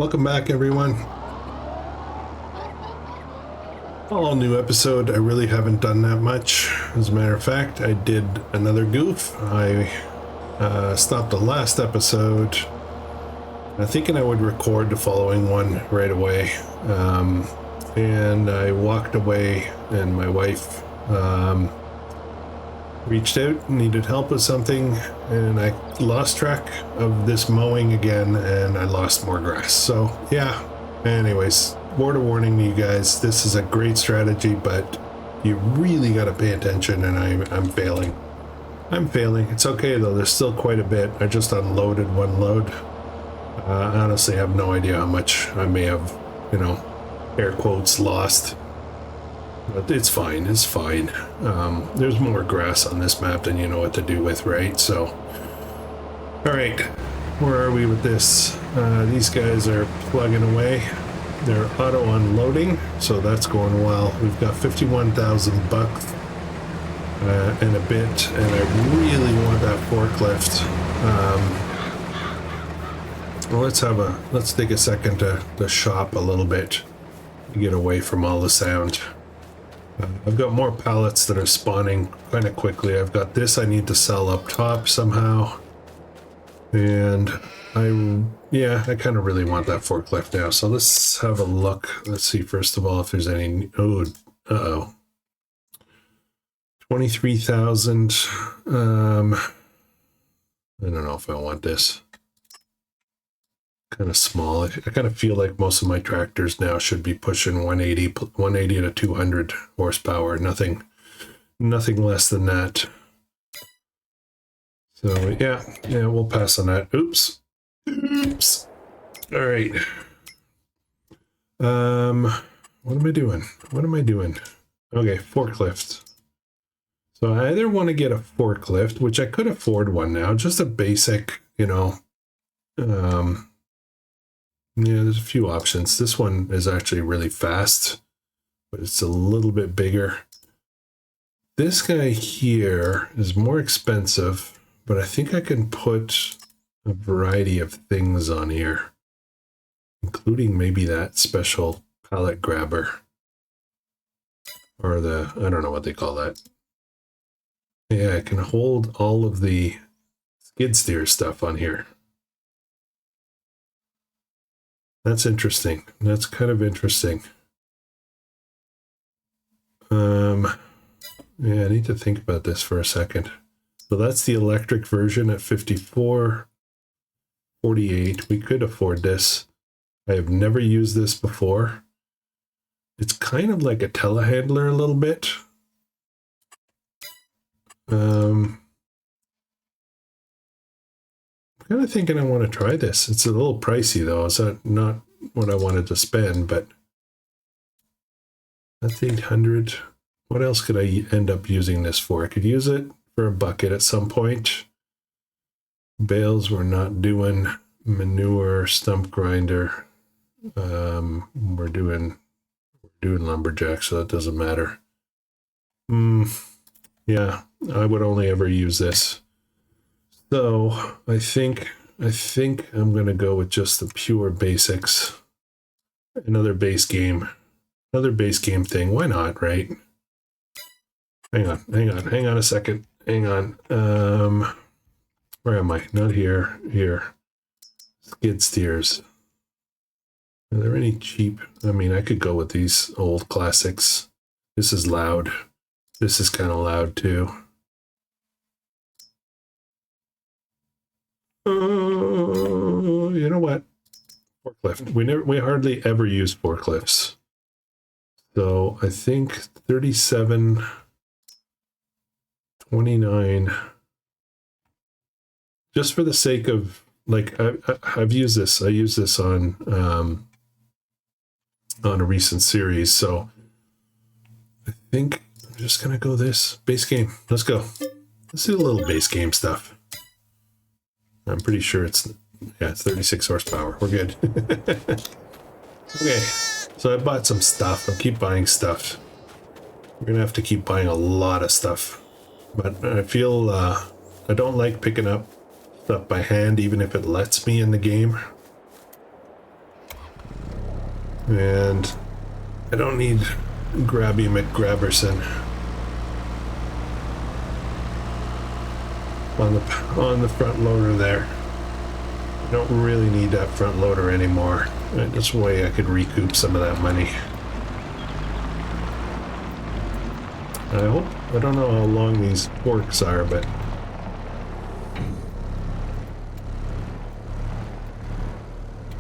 Welcome back, everyone. All new episode. I really haven't done that much. As a matter of fact, I did another goof. I stopped the last episode. I'm thinking I would record the following one right away. And I walked away, and my wife reached out, needed help with something, and I lost track of this mowing again, and I lost more grass. So yeah, anyways, word of warning to you guys, this is a great strategy, but you really got to pay attention, and I'm failing. It's okay though, there's still quite a bit. I just unloaded one load. I honestly have no idea how much I may have, air quotes, lost. But it's fine. There's more grass on this map than you know what to do with, right? So, all right, where are we with this? These guys are plugging away. They're auto unloading, so that's going well. We've got 51,000 bucks and a bit, and I really want that forklift. Well, let's take a second to shop a little bit, to get away from all the sound. I've got more pallets that are spawning kind of quickly. I've got this I need to sell up top somehow. And I kind of really want that forklift now. So let's have a look. Let's see, first of all, if there's any... Oh, uh-oh. 23,000. I don't know if I want this. Kind of small. I kind of feel like most of my tractors now should be pushing 180 to 200 horsepower. Nothing less than that. So yeah, we'll pass on that. Oops. All right. What am I doing? Okay, forklift. So I either want to get a forklift, which I could afford one now, just a basic, yeah, there's a few options. This one is actually really fast, but it's a little bit bigger. This guy here is more expensive, but I think I can put a variety of things on here, including maybe that special pallet grabber. Or I don't know what they call that. Yeah, I can hold all of the skid steer stuff on here. That's interesting. That's kind of interesting. Yeah, I need to think about this for a second. So that's the electric version at 54.48. We could afford this. I have never used this before. It's kind of like a telehandler a little bit. I'm kind of thinking I want to try this. It's a little pricey though. It's not what I wanted to spend, but that's 800. What else could I end up using this for? I could use it for a bucket at some point. Bales we're not doing. Manure, stump grinder. We're doing lumberjack, so that doesn't matter. Yeah, I would only ever use this. So I think I'm gonna go with just the pure basics. Another base game thing. Why not, right? Hang on a second. Hang on. Where am I? Not here. Here. Skid steers. Are there any cheap? I mean, I could go with these old classics. This is loud. This is kind of loud too. You know what? Forklift. We hardly ever use forklifts. So I think 37.29. Just for the sake of, like, I've used this. I use this on a recent series. So I think I'm just gonna go this base game. Let's go. Let's do a little base game stuff. I'm pretty sure it's 36 horsepower. We're good. Okay, so I bought some stuff. I keep buying stuff. We're gonna have to keep buying a lot of stuff. But I feel I don't like picking up stuff by hand, even if it lets me in the game. And I don't need Grabby McGrabberson on the front loader there. I don't really need that front loader anymore. This way I could recoup some of that money. I don't know how long these forks are, but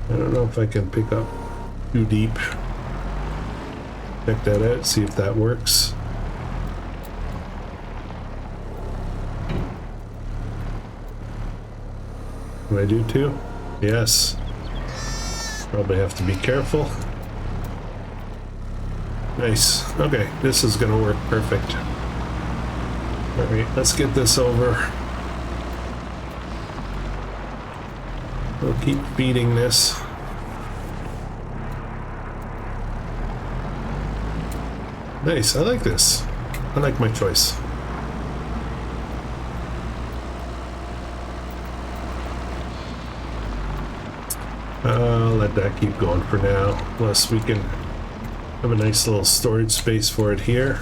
I don't know if I can pick up too deep. Check that out, see if that works. Can I do too? Yes. Probably have to be careful. Nice. Okay, this is gonna work perfect. Alright, let's get this over. We'll keep feeding this. Nice, I like this. I like my choice. I'll let that keep going for now, unless we can have a nice little storage space for it here.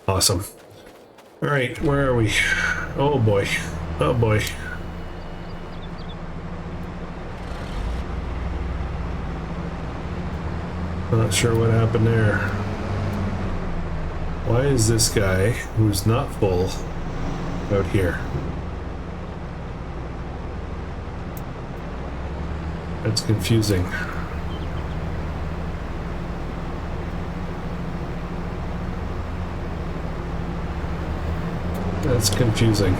Awesome. Alright, where are we? Oh boy. Oh boy. Not sure what happened there. Why is this guy, who's not full, out here? That's confusing. That's confusing.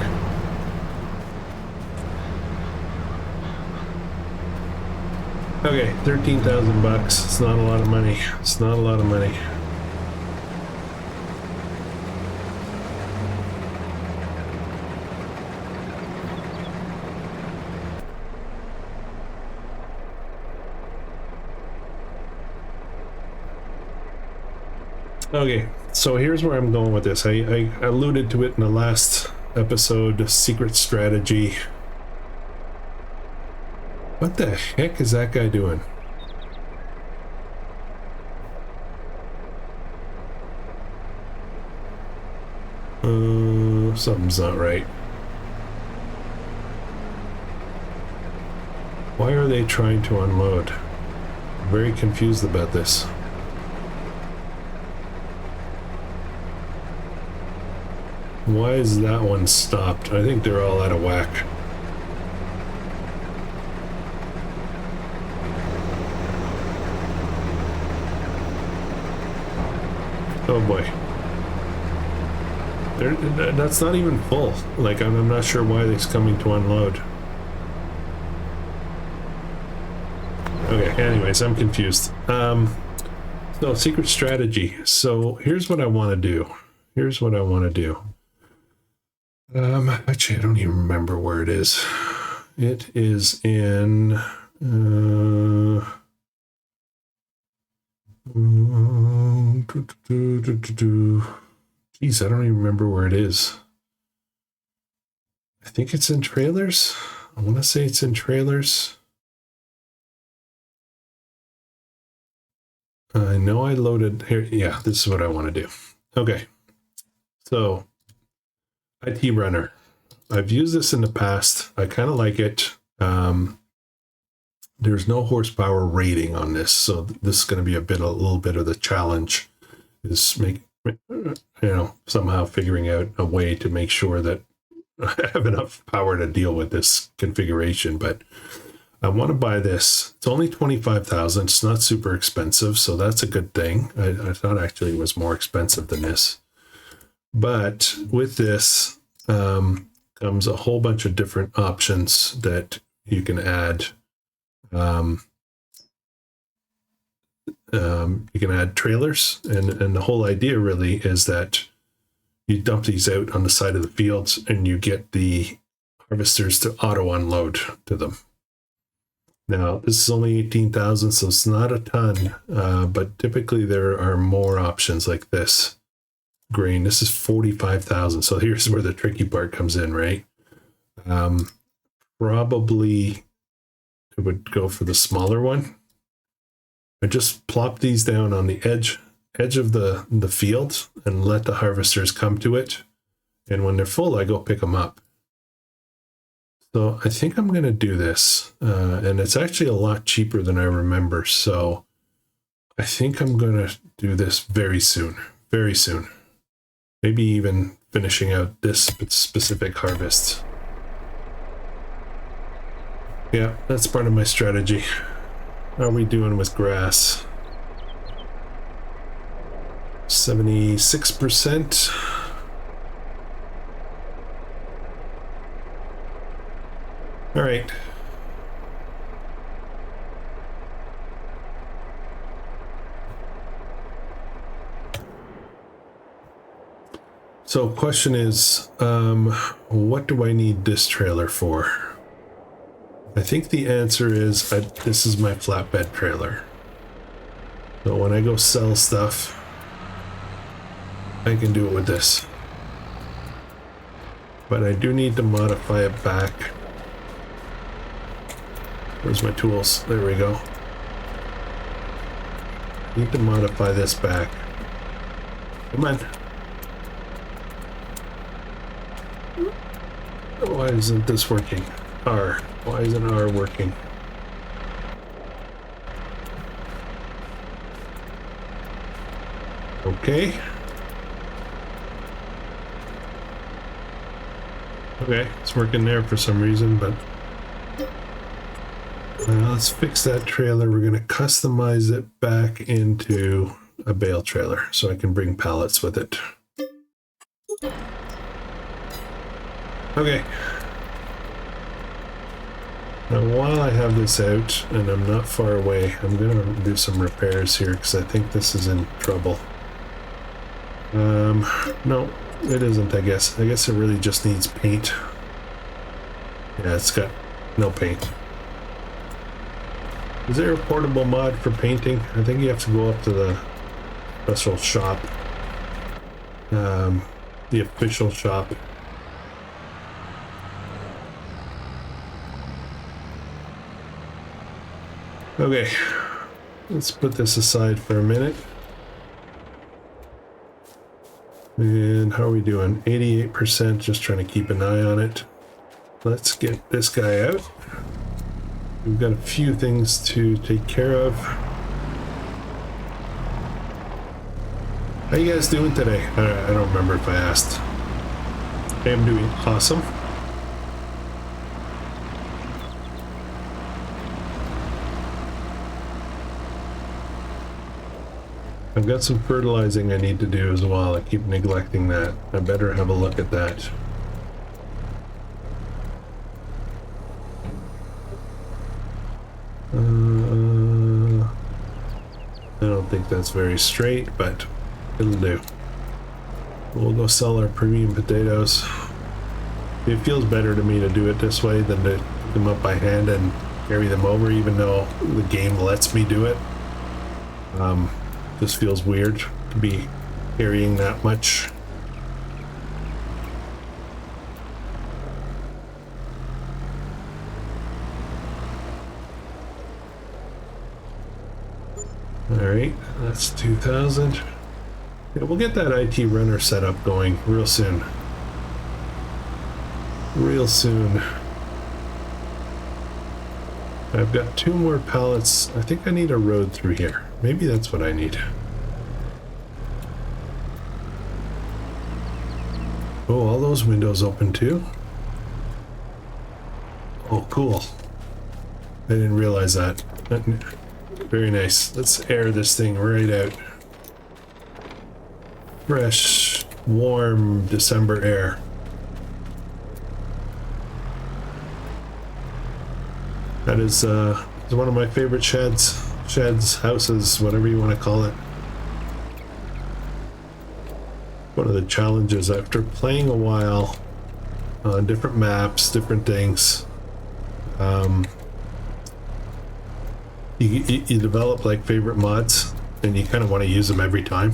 Okay, 13,000 bucks. It's not a lot of money. It's not a lot of money. Okay, so here's where I'm going with this. I alluded to it in the last episode, secret strategy. What the heck is that guy doing? Something's not right. Why are they trying to unload? I'm very confused about this. Why is that one stopped? I think they're all out of whack. Oh boy. That's not even full. Like, I'm not sure why it's coming to unload. Okay, anyways, I'm confused. So, secret strategy. So, here's what I want to do. Here's what I want to do. Actually, I don't even remember where it is. It is in... Geez, I don't even remember where it is. I think it's in trailers. I want to say it's in trailers. I know I loaded here. Yeah, this is what I want to do. Okay. So, ITRUNNER. I've used this in the past. I kind of like it. There's no horsepower rating on this, so this is going to be a little bit of the challenge. Is somehow figuring out a way to make sure that I have enough power to deal with this configuration. But I want to buy this. It's only 25,000. It's not super expensive, so that's a good thing. I thought actually it was more expensive than this. But with this comes a whole bunch of different options that you can add. You can add trailers, and the whole idea really is that you dump these out on the side of the fields and you get the harvesters to auto unload to them. Now, this is only 18,000, so it's not a ton, but typically there are more options like this. Grain, this is 45,000, so here's where the tricky part comes in, right? Probably it would go for the smaller one. I just plop these down on the edge of the field and let the harvesters come to it. And when they're full, I go pick them up. So I think I'm going to do this. And it's actually a lot cheaper than I remember. So I think I'm going to do this very soon. Very soon. Maybe even finishing out this specific harvest. Yeah, that's part of my strategy. How are we doing with grass? 76%. All right. So question is, what do I need this trailer for? I think the answer is this is my flatbed trailer. So when I go sell stuff, I can do it with this. But I do need to modify it back. Where's my tools? There we go. Need to modify this back. Come on. Why isn't this working? R. Why isn't R working? Okay. Okay, it's working there for some reason, but let's fix that trailer. We're going to customize it back into a bale trailer so I can bring pallets with it. Okay. Now while I have this out and I'm not far away, I'm going to do some repairs here because I think this is in trouble. No, it isn't, I guess. I guess it really just needs paint. Yeah, it's got no paint. Is there a portable mod for painting? I think you have to go up to the special shop. The official shop. Okay, let's put this aside for a minute. And how are we doing? 88%, just trying to keep an eye on it. Let's get this guy out. We've got a few things to take care of. How you guys doing today? I don't remember if I asked. I am doing awesome. I've got some fertilizing I need to do as well. I keep neglecting that. I better have a look at that. I don't think that's very straight, but it'll do. We'll go sell our premium potatoes. It feels better to me to do it this way than to pick them up by hand and carry them over, even though the game lets me do it. This feels weird to be carrying that much. Alright, that's 2,000. Yeah, we'll get that ITRUNNER setup going real soon. Real soon. I've got 2 more pallets. I think I need a road through here. Maybe that's what I need. Oh, all those windows open too? Oh, cool. I didn't realize that. Very nice. Let's air this thing right out. Fresh, warm December air. That is one of my favorite sheds, houses, whatever you want to call it. One of the challenges after playing a while on different maps, different things. You develop like favorite mods and you kind of want to use them every time.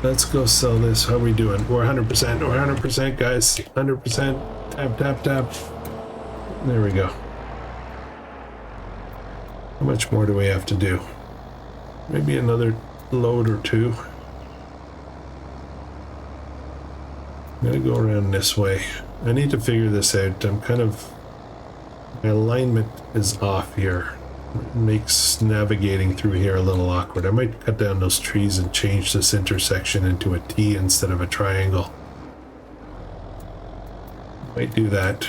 Let's go sell this. How are we doing? We're 100%. We're 100%, guys. 100%. Tap, tap, tap. There we go. How much more do we have to do? Maybe another load or two. I'm gonna go around this way. I need to figure this out. My alignment is off here. It makes navigating through here a little awkward. I might cut down those trees and change this intersection into a T instead of a triangle. Might do that.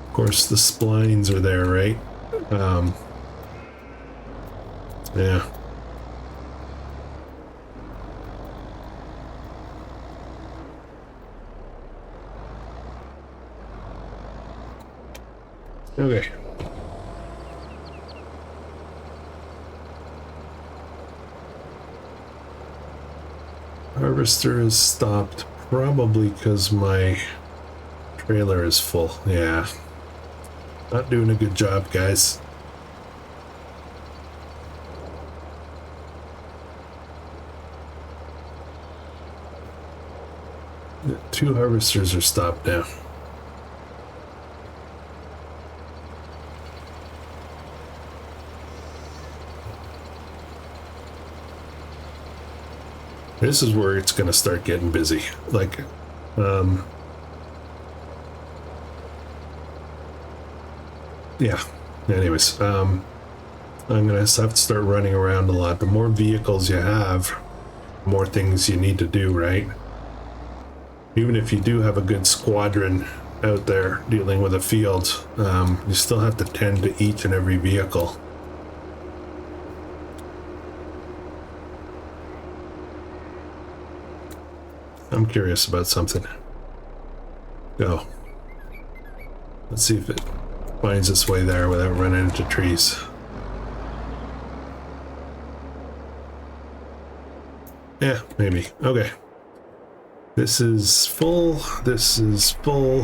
Of course, the splines are there, right? Yeah. Okay. Harvester is stopped, probably because my trailer is full. Yeah. Not doing a good job, guys. The 2 harvesters are stopped now. This is where it's going to start getting busy. Like, yeah. Anyways, I'm going to have to start running around a lot. The more vehicles you have, the more things you need to do, right? Even if you do have a good squadron out there dealing with a field, you still have to tend to each and every vehicle. I'm curious about something. Go. Let's see if it finds its way there without running into trees. Yeah, maybe. Okay. This is full. This is full.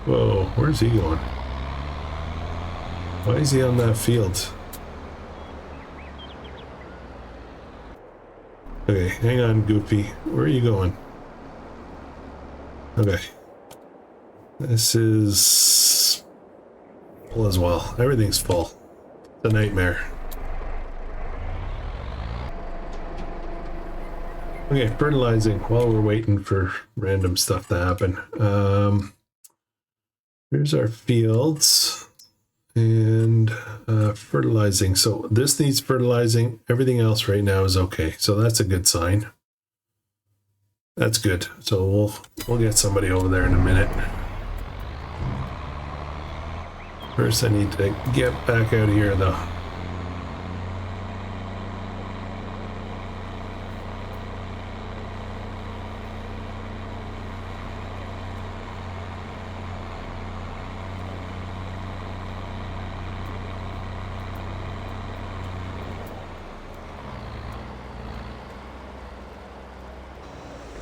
Whoa, where's he going? Why is he on that field? Okay, hang on, Goofy. Where are you going? Okay. This is full as well. Everything's full. It's a nightmare. Okay, fertilizing while we're waiting for random stuff to happen. Here's our fields. And fertilizing. So this needs fertilizing. Everything else right now is okay. So that's a good sign. That's good. So we'll get somebody over there in a minute. First, I need to get back out of here, though.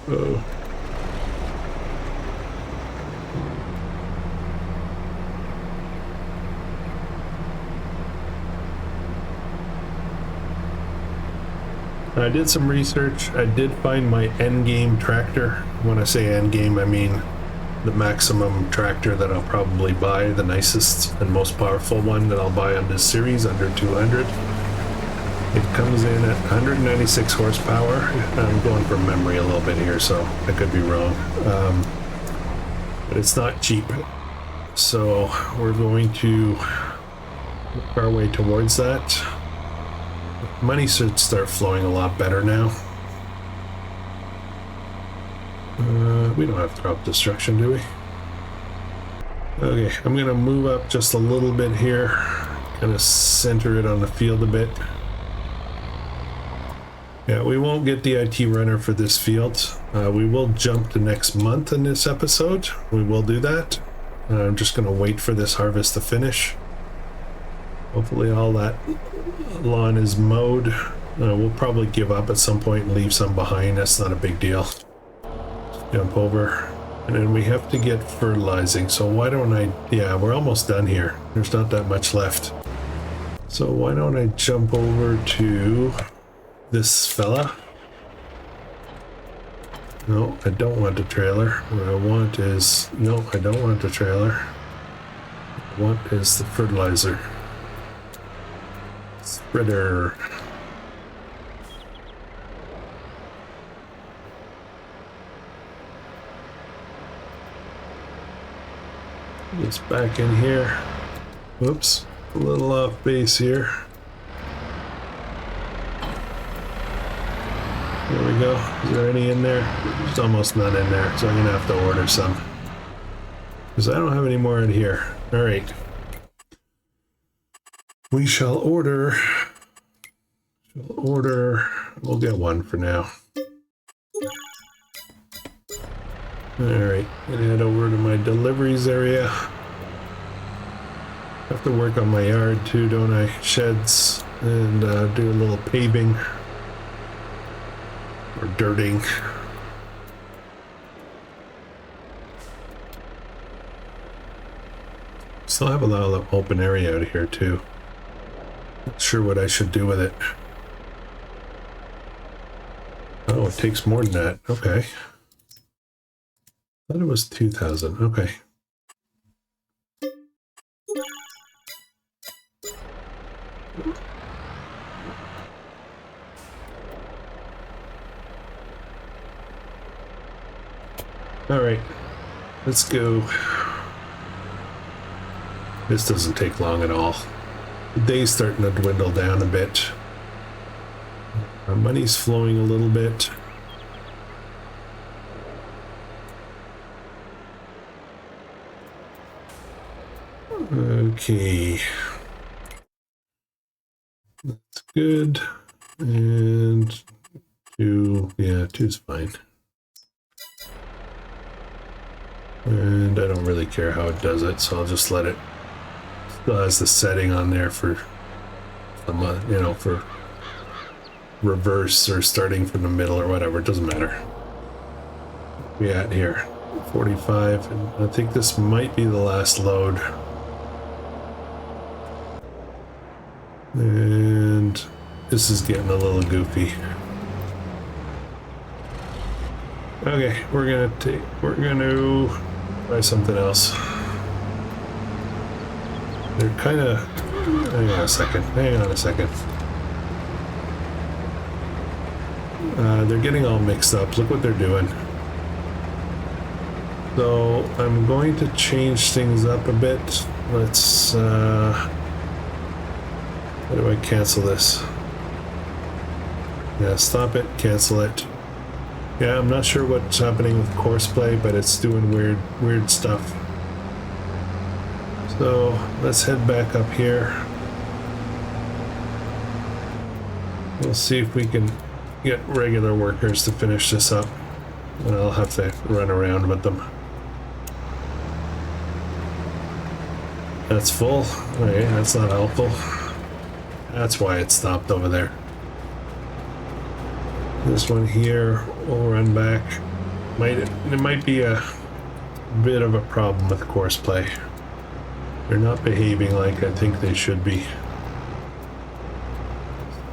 Uh-oh. I did some research. I did find my endgame tractor. When I say endgame, I mean the maximum tractor that I'll probably buy, the nicest and most powerful one that I'll buy on this series, under 200. It comes in at 196 horsepower. I'm going from memory a little bit here, so I could be wrong. But it's not cheap. So we're going to work our way towards that. Money should start flowing a lot better now. We don't have crop destruction, do we? Okay, I'm going to move up just a little bit here. Kind of center it on the field a bit. Yeah, we won't get the ITRUNNER for this field. We will jump to next month in this episode. We will do that. I'm just going to wait for this harvest to finish. Hopefully all that lawn is mowed. We'll probably give up at some point and leave some behind. That's not a big deal. Jump over. And then we have to get fertilizing. So why don't I... Yeah, we're almost done here. There's not that much left. So why don't I jump over to... this fella. No, I don't want a trailer. What I want is... No, I don't want a trailer. What I want is the fertilizer. Spreader. It's back in here. Whoops, a little off base here. There we go. Is there any in there? There's almost none in there, so I'm gonna have to order some. Because I don't have any more in here. Alright. We shall order. We'll get one for now. Alright, gonna head over to my deliveries area. Have to work on my yard too, don't I? Sheds and do a little paving or dirting. Still have a lot of open area out here too. Not sure what I should do with it. Oh, it takes more than that. Okay. I thought it was 2,000. Okay. All right, let's go. This doesn't take long at all. The day's starting to dwindle down a bit. Our money's flowing a little bit. Okay. That's good. And 2, yeah, 2's fine. And I don't really care how it does it, so I'll just let it. Still has the setting on there for some, you know, for reverse or starting from the middle or whatever. It doesn't matter. We at here 45, and I think this might be the last load. And this is getting a little goofy. Okay, we're gonna try something else. They're kind of, hang on a second. They're getting all mixed up. Look what they're doing. So I'm going to change things up a bit. Let's, how do I cancel this? Yeah, stop it, cancel it. Yeah, I'm not sure what's happening with COURSEPLAY, but it's doing weird stuff. So let's head back up here. We'll see if we can get regular workers to finish this up. And I'll have to run around with them. That's full. Okay, that's not helpful. That's why it stopped over there. This one here will run back. It might be a bit of a problem with COURSEPLAY. They're not behaving like I think they should be.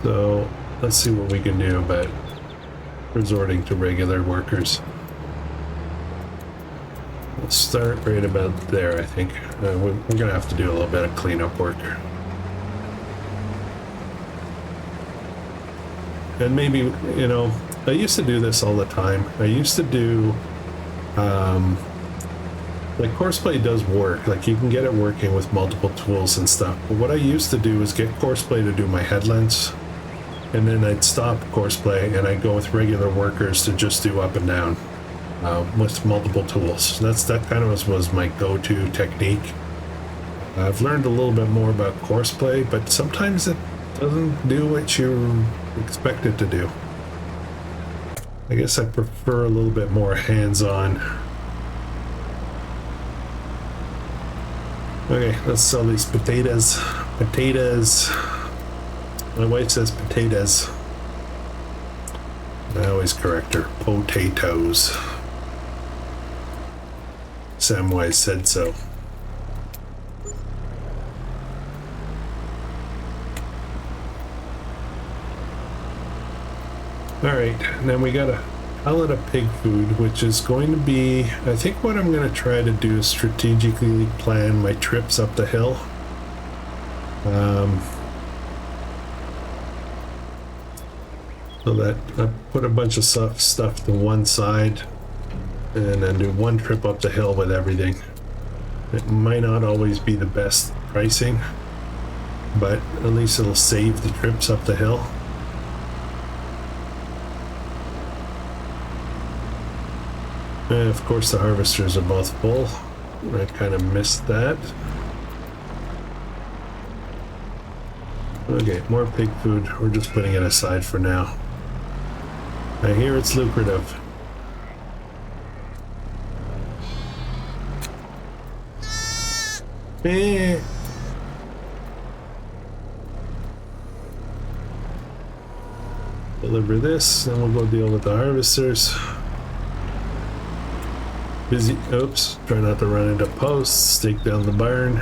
So let's see what we can do about resorting to regular workers. We'll start right about there, I think. We're gonna have to do a little bit of cleanup work. And maybe, you know, I used to do this all the time. I used to do, like COURSEPLAY does work. Like you can get it working with multiple tools and stuff. But what I used to do is get COURSEPLAY to do my headlands. And then I'd stop COURSEPLAY and I'd go with regular workers to just do up and down with multiple tools. That kind of was my go-to technique. I've learned a little bit more about COURSEPLAY, but sometimes it doesn't do what you expect it to do. I guess I prefer a little bit more hands-on. Okay, let's sell these potatoes. Potatoes. My wife says potatoes. I always correct her. Potatoes. Samwise said so. All right, and then we got a pallet of pig food, which is going to be, I think what I'm going to try to do is strategically plan my trips up the hill. So that I put a bunch of stuff to one side and then do one trip up the hill with everything. It might not always be the best pricing, but at least it'll save the trips up the hill. And of course the harvesters are both full. I kind of missed that. Okay, more pig food. We're just putting it aside for now. I hear it's lucrative. Eh. Deliver this, and we'll go deal with the harvesters. Busy, oops, try not to run into posts, stake down the barn.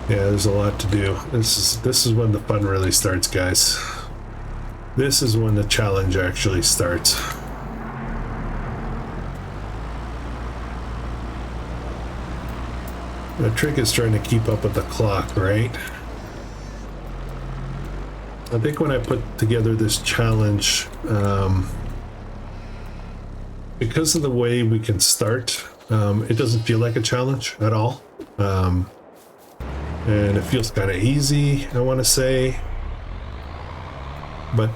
Yeah, there's a lot to do. This is when the fun really starts, guys. This is when the challenge actually starts. The trick is trying to keep up with the clock, right? I think when I put together this challenge, because of the way we can start, it doesn't feel like a challenge at all. And it feels kind of easy, I want to say. But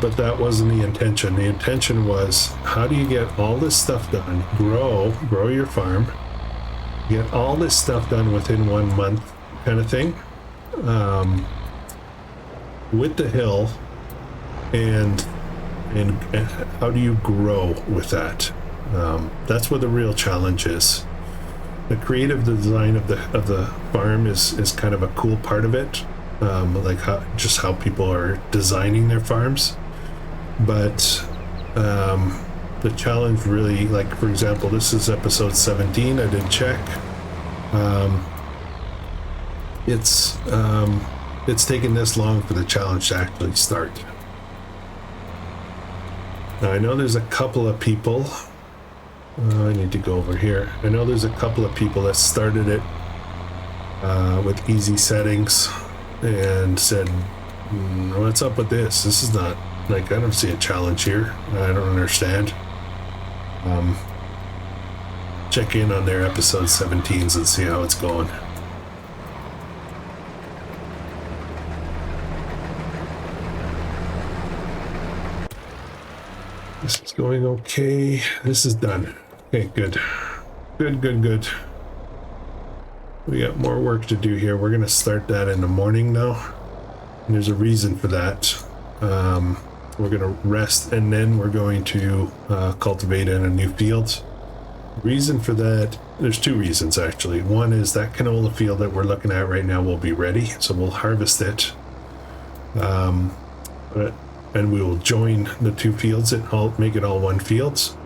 that wasn't the intention. The intention was, how do you get all this stuff done, grow your farm, get all this stuff done within 1 month kind of thing. With the hill, and how do you grow with that? That's what the real challenge is. The creative design of the farm is kind of a cool part of it, like how people are designing their farms. But the challenge really, like for example, this is episode 17. I did check. It's taken this long for the challenge to actually start. Now I know there's a couple of people. I need to go over here. I know there's a couple of people that started it with easy settings and said, what's up with this? This is not, like, I don't see a challenge here. I don't understand. Check in on their episode 17s and see how it's going. This is going okay. This is done. Okay, good. Good. We got more work to do here. We're going to start that in the morning now. And there's a reason for that. We're going to rest, and then we're going to cultivate in a new field. Reason for that, there's two reasons actually. One is that canola field that we're looking at right now will be ready, so we'll harvest it. And we will join the two fields and make it all one field.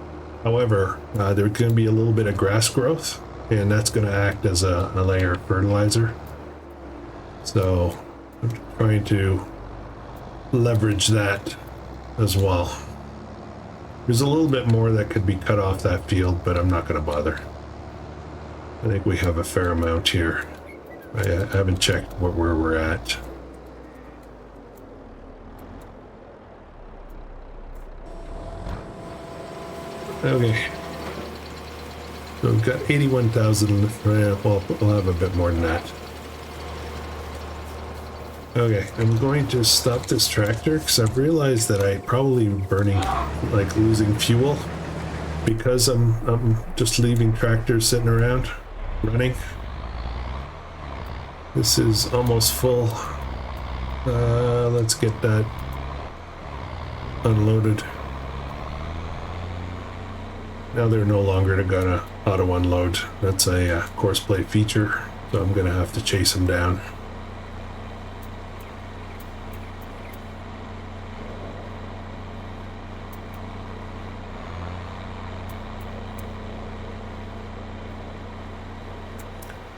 However, there's going to be a little bit of grass growth, and that's going to act as a layer of fertilizer. So I'm trying to leverage that as well. There's a little bit more that could be cut off that field, but I'm not going to bother. I think we have a fair amount here. I haven't checked where we're at. Okay, so we've got 81,000. Well, we'll have a bit more than that. Okay, I'm going to stop this tractor because I've realized that I probably burning, like losing fuel, because I'm just leaving tractors sitting around running. This is almost full. Let's get that unloaded. Now they're no longer gonna auto unload. That's a COURSEPLAY feature, so I'm gonna have to chase them down.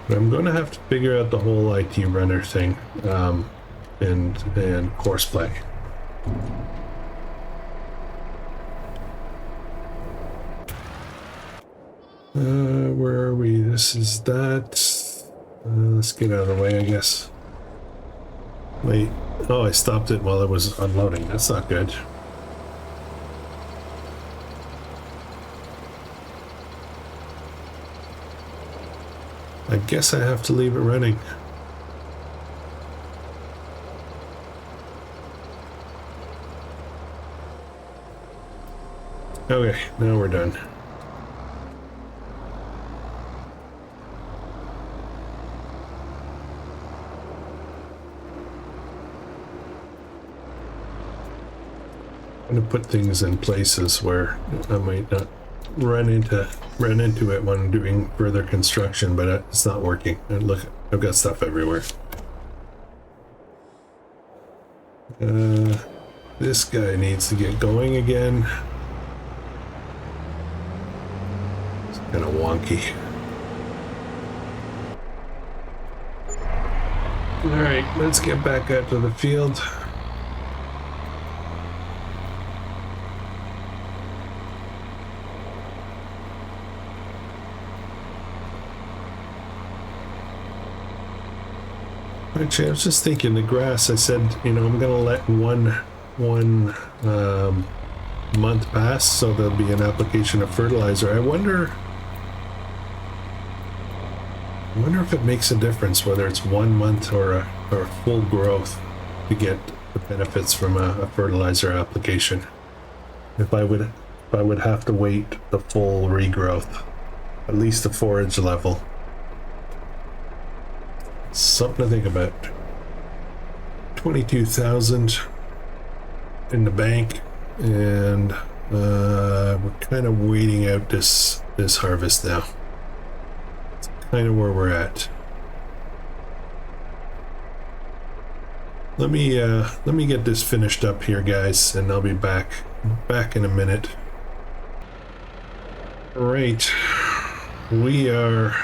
But I'm going to have to figure out the whole ITRUNNER thing, and COURSEPLAY. Where are we? This is that. Let's get out of the way, I guess. Wait. Oh, I stopped it while it was unloading. That's not good. I guess I have to leave it running. Okay, now we're done. I'm going to put things in places where I might not run into it when I'm doing further construction, but it's not working. And look, I've got stuff everywhere. This guy needs to get going again. It's kind of wonky. All right, let's get back out to the field. Actually, I was just thinking the grass, I said, you know, I'm going to let one month pass, so there'll be an application of fertilizer. I wonder if it makes a difference whether it's 1 month or a full growth to get the benefits from a fertilizer application. If I would have to wait the full regrowth, at least the forage level. Something to think about. 22,000 in the bank, and we're kind of waiting out this harvest now. It's kind of where we're at. Let me get this finished up here, guys, and I'll be back in a minute. All right, we are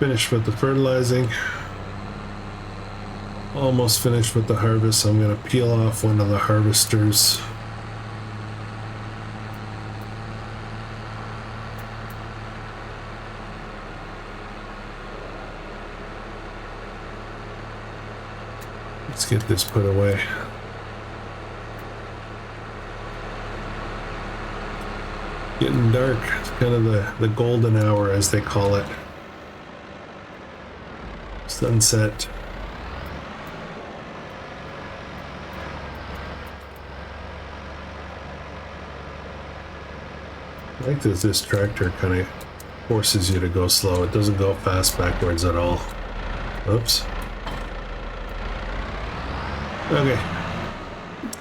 finished with the fertilizing. Almost finished with the harvest. I'm going to peel off one of the harvesters. Let's get this put away. Getting dark. It's kind of the golden hour, as they call it. Sunset. I like that this tractor kind of forces you to go slow. It doesn't go fast backwards at all. Oops. Okay.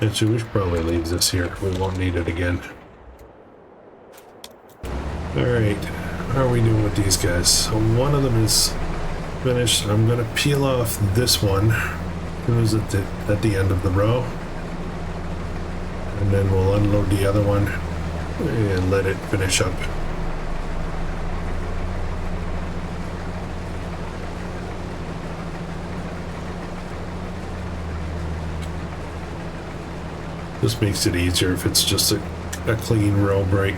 Actually, we should probably leave this here. We won't need it again. Alright. How are we doing with these guys? So one of them is finished. I'm going to peel off this one. Who's at the end of the row. And then we'll unload the other one and let it finish up. This makes it easier if it's just a clean row break.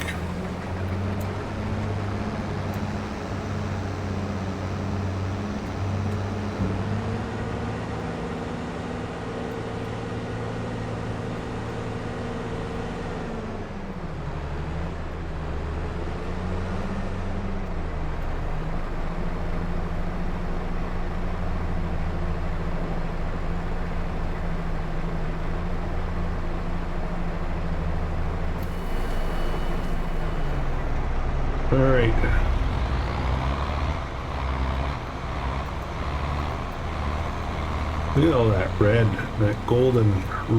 Alright. Look at all that red, that golden,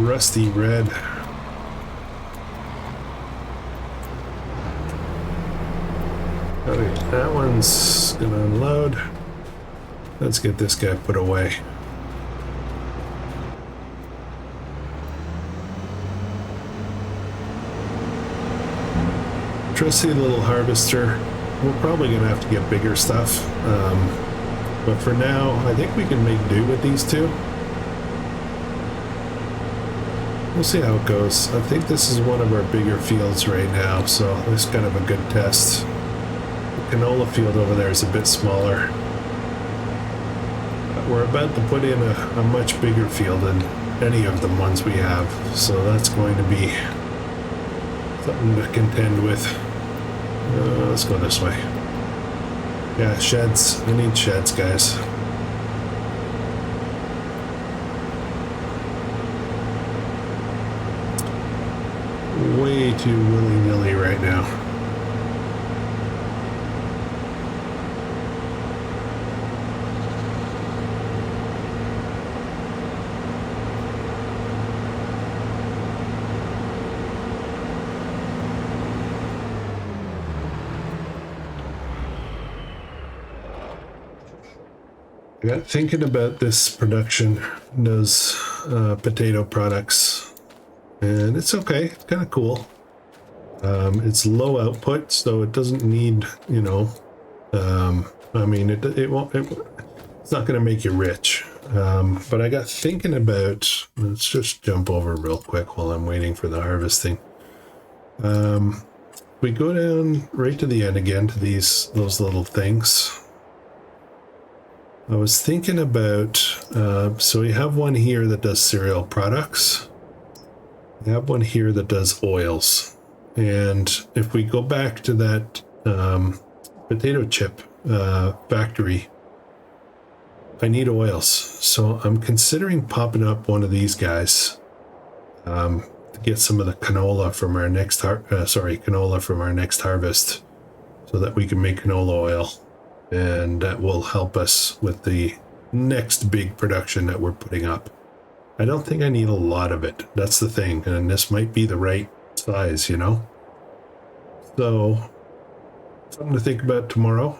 rusty red. Okay, that one's gonna unload. Let's get this guy put away. Trusty little harvester. We're probably gonna have to get bigger stuff. But for now, I think we can make do with these two. We'll see how it goes. I think this is one of our bigger fields right now, so it's kind of a good test. The canola field over there is a bit smaller. But we're about to put in a much bigger field than any of the ones we have, so that's going to be something to contend with. Let's go this way. Yeah, sheds. I need sheds, guys. Way too willy-nilly right now. I got thinking about this production, those potato products, and it's okay. It's kind of cool. It's low output, so it doesn't need, you know, I mean, it won't. It's not going to make you rich. But I got thinking about. Let's just jump over real quick while I'm waiting for the harvesting. We go down right to the end again to those little things. I was thinking about, so we have one here that does cereal products. We have one here that does oils. And if we go back to that potato chip factory, I need oils. So I'm considering popping up one of these guys to get some of the canola from our next canola from our next harvest, so that we can make canola oil. And that will help us with the next big production that we're putting up. I don't think I need a lot of it. That's the thing. And this might be the right size, you know? So, something to think about tomorrow,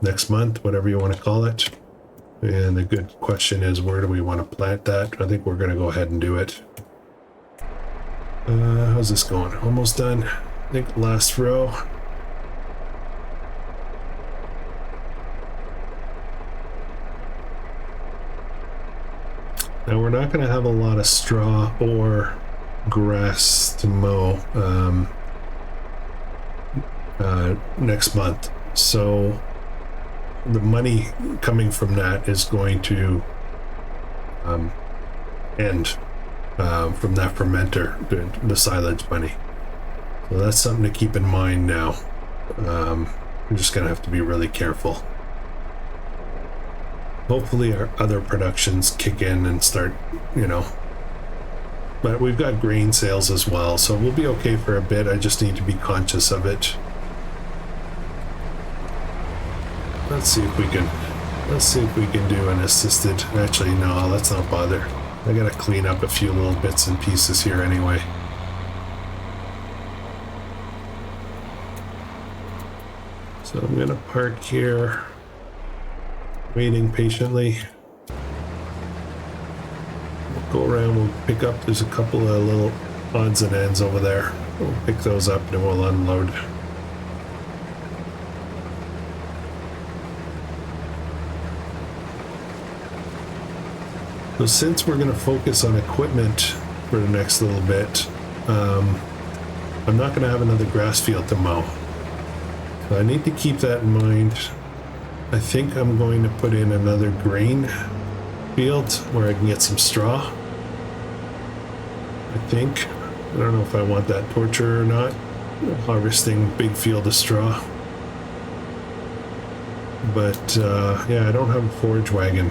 next month, whatever you want to call it. And the good question is, where do we want to plant that? I think we're going to go ahead and do it. How's this going? Almost done. I think last row. Now we're not going to have a lot of straw or grass to mow next month, so the money coming from that is going to end from that fermenter, the silage money. So that's something to keep in mind now. We're just going to have to be really careful. Hopefully our other productions kick in and start, you know. But we've got grain sales as well, so we'll be okay for a bit. I just need to be conscious of it. Let's see if we can do an assisted. Actually, no, let's not bother. I gotta clean up a few little bits and pieces here anyway. So I'm gonna park here, waiting patiently. We'll go around, we'll pick up, there's a couple of little odds and ends over there. We'll pick those up and we'll unload. So since we're going to focus on equipment for the next little bit, I'm not going to have another grass field to mow. So I need to keep that in mind. I think I'm going to put in another grain field where I can get some straw. I think. I don't know if I want that torture or not. Harvesting big field of straw. But yeah, I don't have a forage wagon.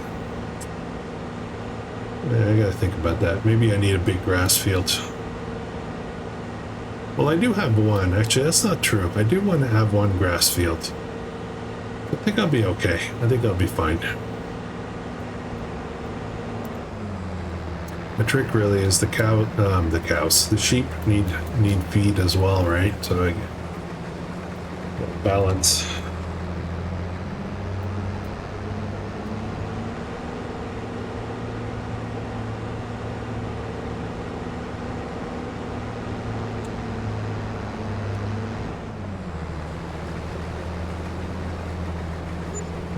Yeah, I gotta think about that. Maybe I need a big grass field. Well, I do have one. Actually, that's not true. I do want to have one grass field. I think I'll be okay. I think I'll be fine. The trick really is the cows. The sheep need feed as well, right? So I balance.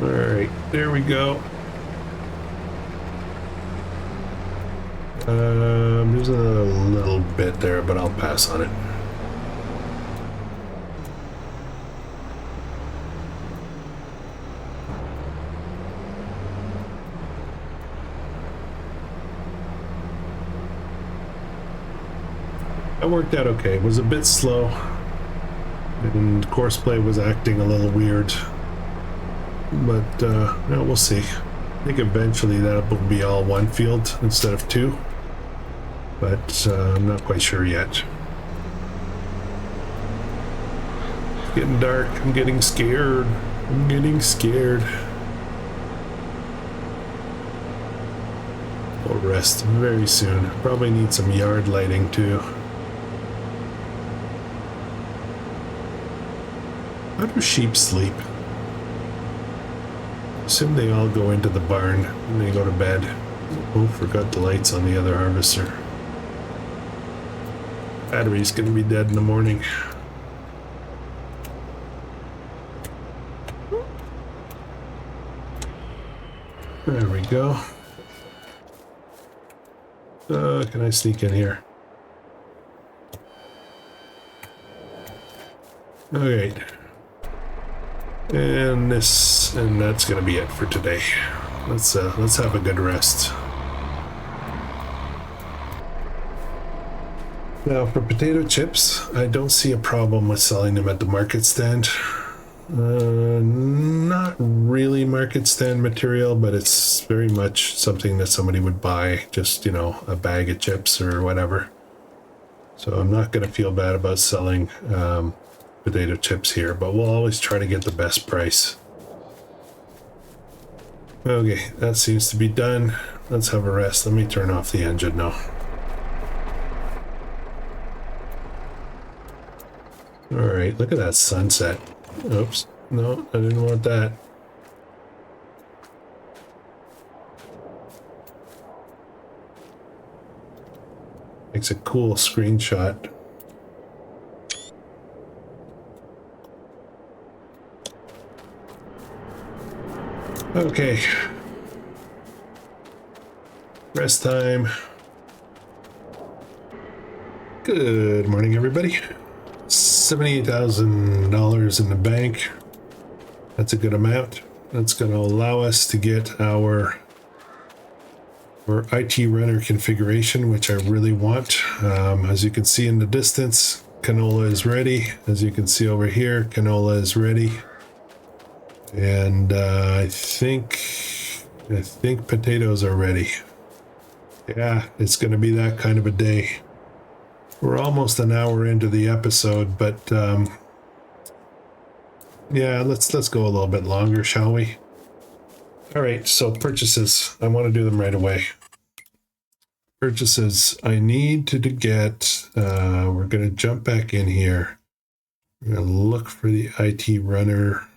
All right. There we go. There's a little bit there, but I'll pass on it. That worked out okay. It was a bit slow, and COURSEPLAY was acting a little weird, but no, we'll see. I think eventually that will be all one field instead of two, but I'm not quite sure yet. It's getting dark. I'm getting scared. I'm getting scared. I'll rest very soon. Probably need some yard lighting too. How do sheep sleep? Assume they all go into the barn and they go to bed. Oh, forgot the lights on the other harvester. Battery's gonna be dead in the morning. There we go. Can I sneak in here? Alright. And that's gonna be it for today. Let's have a good rest. Now for potato chips, I don't see a problem with selling them at the market stand. Not really market stand material, but it's very much something that somebody would buy, just, you know, a bag of chips or whatever. So I'm not gonna feel bad about selling potato chips here, but we'll always try to get the best price. Okay, that seems to be done. Let's have a rest. Let me turn off the engine now. Alright, look at that sunset. Oops, no, I didn't want that. Makes a cool screenshot. Okay. Rest time. Good morning, everybody. $78,000 in the bank. That's a good amount. That's going to allow us to get our ITRUNNER configuration, which I really want. As you can see in the distance, canola is ready. As you can see over here, canola is ready. And I think potatoes are ready. Yeah, it's going to be that kind of a day. We're almost an hour into the episode, but yeah, let's go a little bit longer, shall we? All right, so purchases. I want to do them right away. Purchases. I need to get. We're going to jump back in here. We're going to look for the ITRUNNER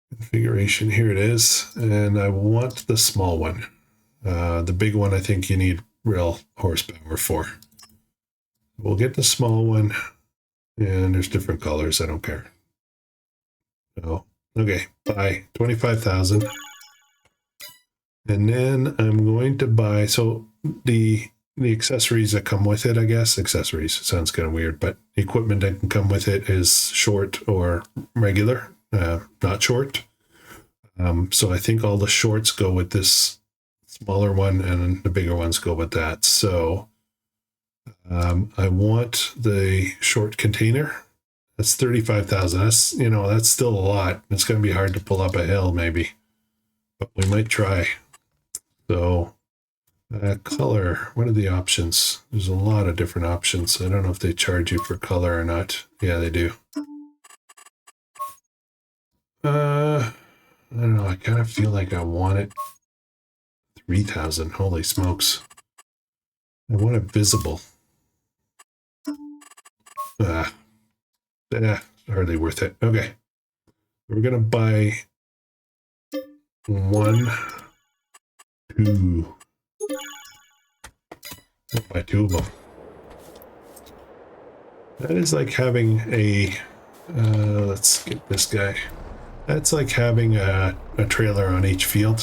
configuration. Here it is, and I want the small one. The big one, I think you need real horsepower for. We'll get the small one, and there's different colors. I don't care. Oh, okay. Buy 25,000, and then I'm going to buy. So the accessories that come with it, I guess. Accessories sounds kind of weird, but the equipment that can come with it is short or regular. Not short. So I think all the shorts go with this smaller one and the bigger ones go with that. So I want the short container. That's 35,000. That's, you know, that's still a lot. It's going to be hard to pull up a hill maybe, but we might try. So color, what are the options? There's a lot of different options. I don't know if they charge you for color or not. Yeah, they do. I don't know. I kind of feel like I want it 3,000. Holy smokes. I want it visible. Hardly worth it. Okay. We're going to buy 1, 2. I'll buy 2 of them. That is like having a, let's get this guy. That's like having a trailer on each field.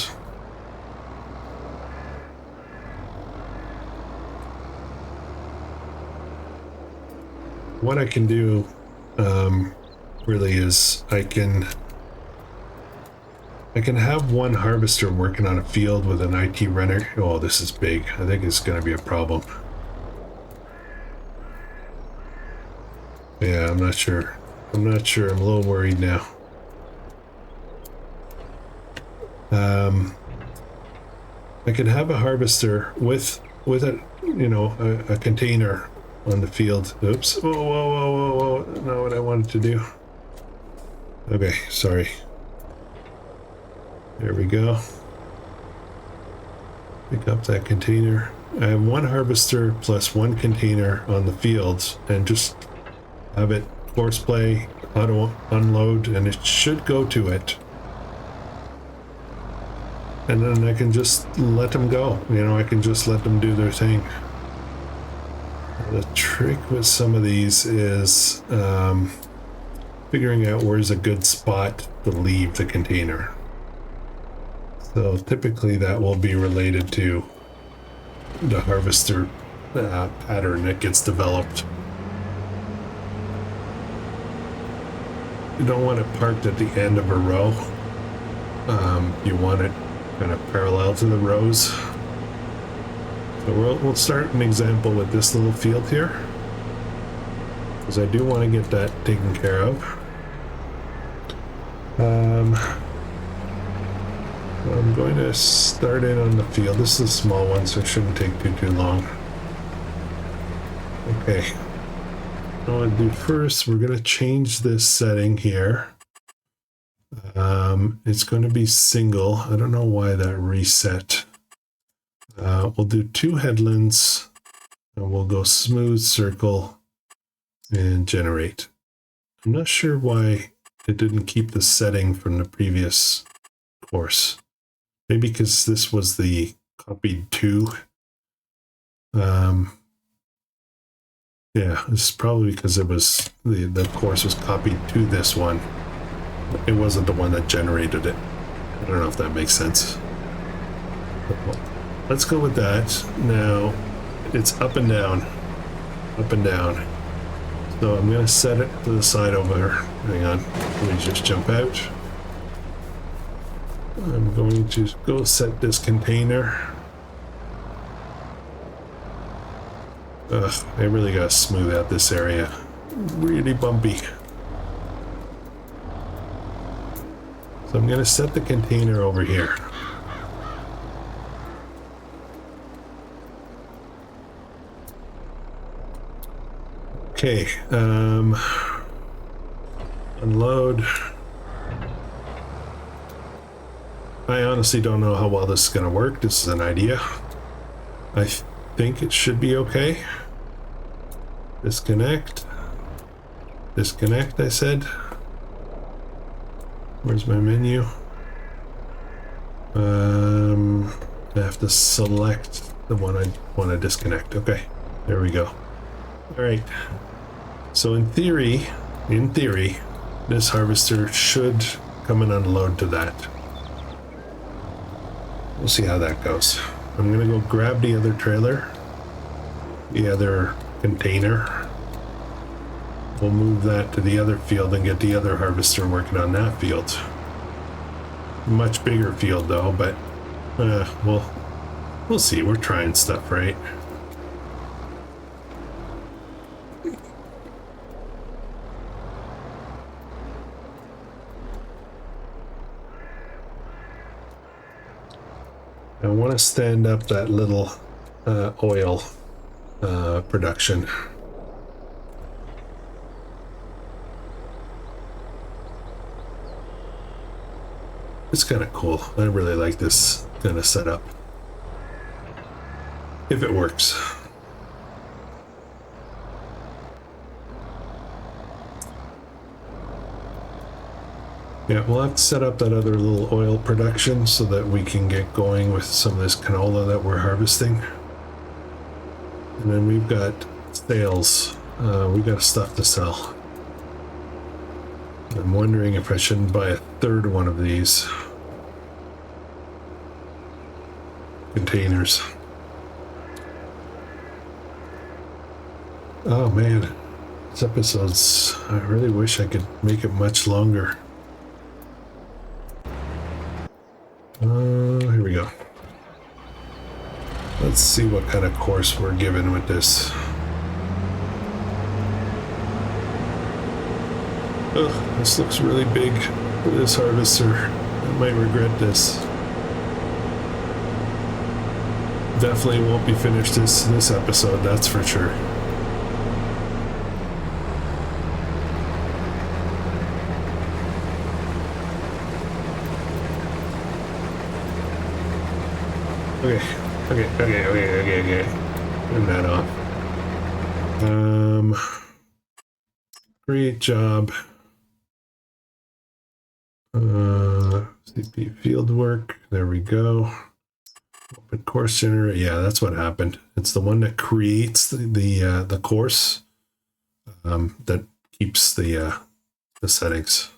What I can do really is I can have one harvester working on a field with an IT runner. Oh, this is big. I think it's going to be a problem. Yeah, I'm not sure. I'm not sure. I'm a little worried now. I can have a harvester with a, you know, a container on the field. Oops. Whoa, whoa, whoa, whoa, whoa. Not what I wanted to do. Okay, sorry. There we go. Pick up that container. I have one harvester plus one container on the fields and just have it COURSEPLAY, auto unload, and it should go to it. And then I can just let them go. You know, I can just let them do their thing. The trick with some of these is figuring out where's a good spot to leave the container. So typically that will be related to the harvester pattern that gets developed. You don't want it parked at the end of a row. You want it kind of parallel to the rows. So we'll start an example with this little field here, because I do want to get that taken care of. I'm going to start in on the field. This is a small one, so it shouldn't take too long. Okay. What I want to do first, we're going to change this setting here. It's going to be single. I don't know why that reset. We'll do 2 headlands, and we'll go smooth circle and generate. I'm not sure why it didn't keep the setting from the previous course. Maybe because this was the copied to. Yeah, this is probably because it was the course was copied to this one. It wasn't the one that generated it. I don't know if that makes sense. Let's go with that. Now it's up and down, up and down. So I'm going to set it to the side over here. Hang on, let me just jump out. I'm going to go set this container. Ugh, I really got to smooth out this area. Really bumpy. So I'm going to set the container over here. Okay, unload. I honestly don't know how well this is going to work. This is an idea. I think it should be okay. Disconnect. Disconnect, I said. Where's my menu? I have to select the one I want to disconnect. Okay, there we go. All right. So in theory, this harvester should come and unload to that. We'll see how that goes. I'm gonna go grab the other trailer, the other container. We'll move that to the other field and get the other harvester working on that field. Much bigger field though, but we'll see. We're trying stuff, right? I want to stand up that little oil production. It's kind of cool. I really like this kind of setup. If it works. Yeah, we'll have to set up that other little oil production so that we can get going with some of this canola that we're harvesting. And then we've got sales. We've got stuff to sell. I'm wondering if I shouldn't buy a third one of these containers. Oh man, this episode's, I really wish I could make it much longer. Here we go. Let's see what kind of course we're given with this. Oh, this looks really big for this harvester. I might regret this. Definitely won't be finished this episode, that's for sure. Okay. Turn that off. Great job. CP field work. There we go. Open course generator. Yeah, that's what happened. It's the one that creates the course that keeps the settings.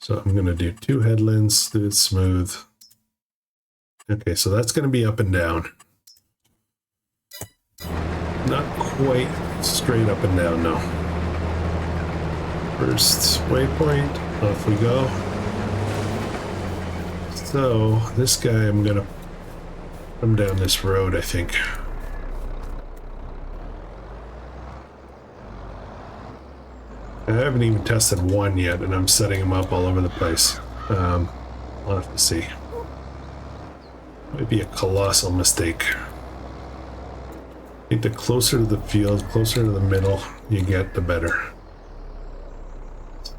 So I'm gonna do 2 headlands. Do it smooth. Okay, so that's going to be up and down. Not quite straight up and down, no. First waypoint, off we go. So, this guy, I'm going to come down this road, I think. I haven't even tested one yet, and I'm setting them up all over the place. I'll have to see. Might be a colossal mistake. I think the closer to the field, closer to the middle you get, the better.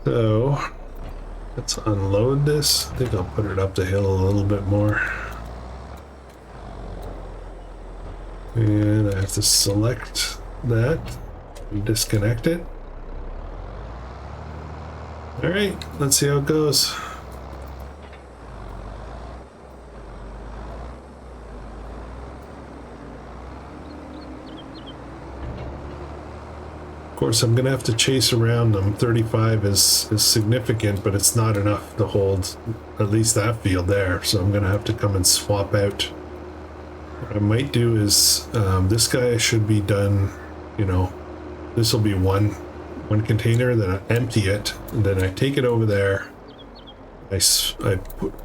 So, let's unload this. I think I'll put it up the hill a little bit more. And I have to select that and disconnect it. Alright, let's see how it goes. Of course, I'm gonna have to chase around them. 35 is significant, but it's not enough to hold at least that field there. So I'm gonna have to come and swap out. What I might do is this guy should be done. You know, this will be one container. Then I empty it, and then I take it over there. I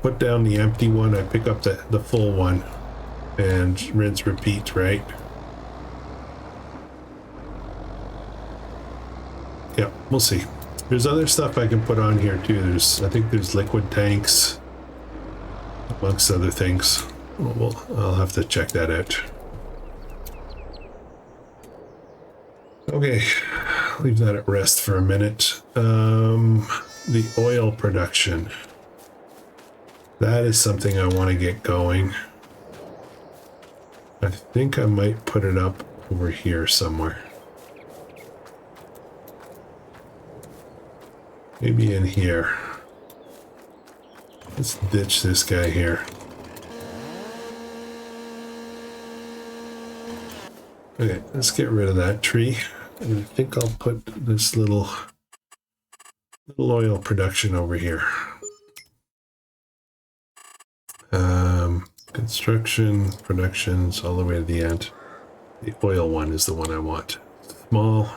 put down the empty one. I pick up the full one, and rinse repeat. Right. Yeah, we'll see. There's other stuff I can put on here too. I think there's liquid tanks, amongst other things. Well, I'll have to check that out. Okay, leave that at rest for a minute. The oil production. That is something I want to get going. I think I might put it up over here somewhere. Maybe in here. Let's ditch this guy here. Okay, let's get rid of that tree. And I think I'll put this little oil production over here. Construction, productions, all the way to the end. The oil one is the one I want. Small.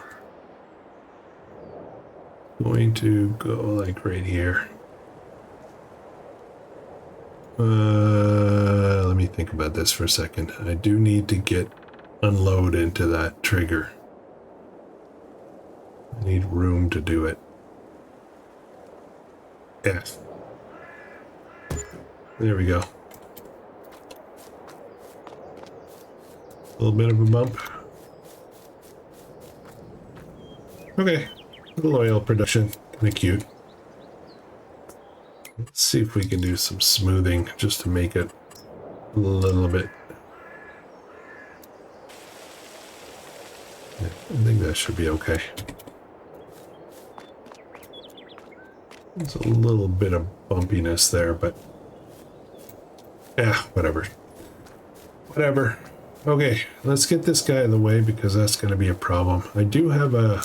Going to go like right here. Let me think about this for a second. I do need to get unload into that trigger. I need room to do it. Yeah. There we go. A little bit of a bump. Okay. Little oil production, kind of cute. Let's see if we can do some smoothing just to make it a little bit. Yeah, I think that should be okay. There's a little bit of bumpiness there, but yeah, whatever. Whatever. Okay, let's get this guy out of the way because that's going to be a problem. I do have a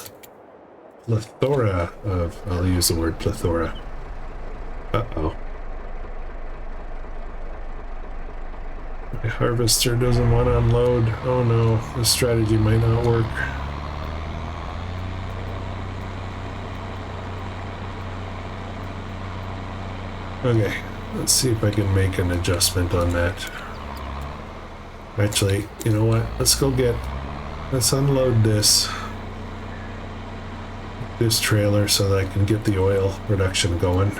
plethora of, I'll use the word plethora. Uh-oh. My harvester doesn't want to unload. Oh no, this strategy might not work. Okay, let's see if I can make an adjustment on that. Actually, you know what? Let's unload this trailer so that I can get the oil production going.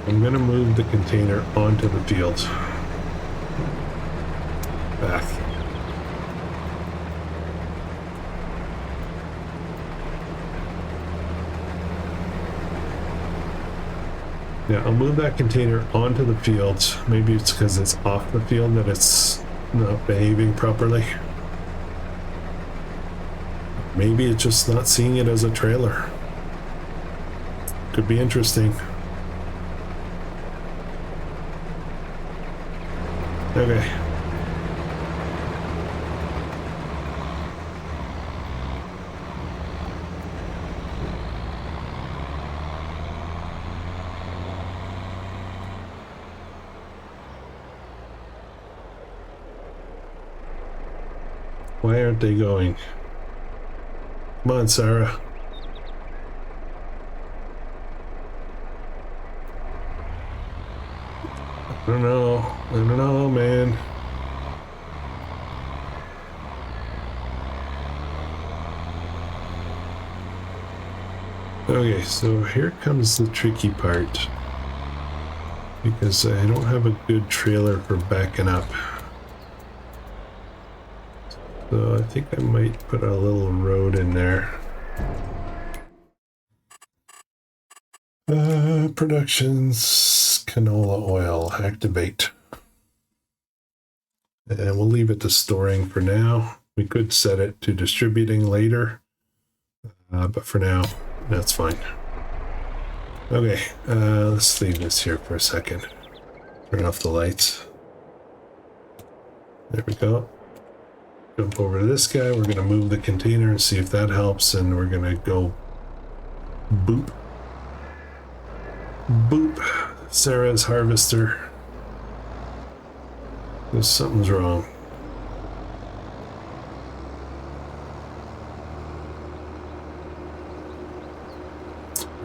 I'm gonna move the container onto the field. Back. Yeah, I'll move that container onto the field. Maybe it's because it's off the field that it's not behaving properly. Maybe it's just not seeing it as a trailer. Could be interesting. Okay. Why aren't they going? Come on, Sarah. I don't know, man. Okay, so here comes the tricky part. Because I don't have a good trailer for backing up. So I think I might put a little road in there. Productions, canola oil, activate. And we'll leave it to storing for now. We could set it to distributing later. But for now, that's fine. Okay, let's leave this here for a second. Turn off the lights. There we go. Jump over to this guy. We're going to move the container and see if that helps. And we're going to go boop. Boop. Sarah's harvester. Something's wrong.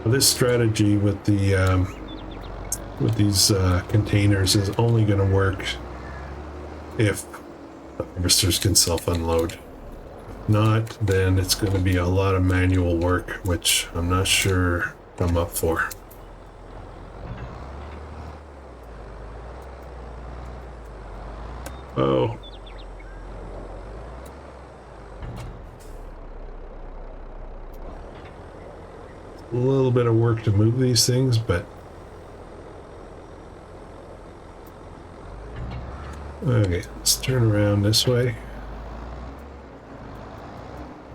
This strategy with the with these containers is only going to work if the harvesters can self-unload. If not, then it's going to be a lot of manual work, which I'm not sure I'm up for. Oh. A little bit of work to move these things, but okay, let's turn around this way.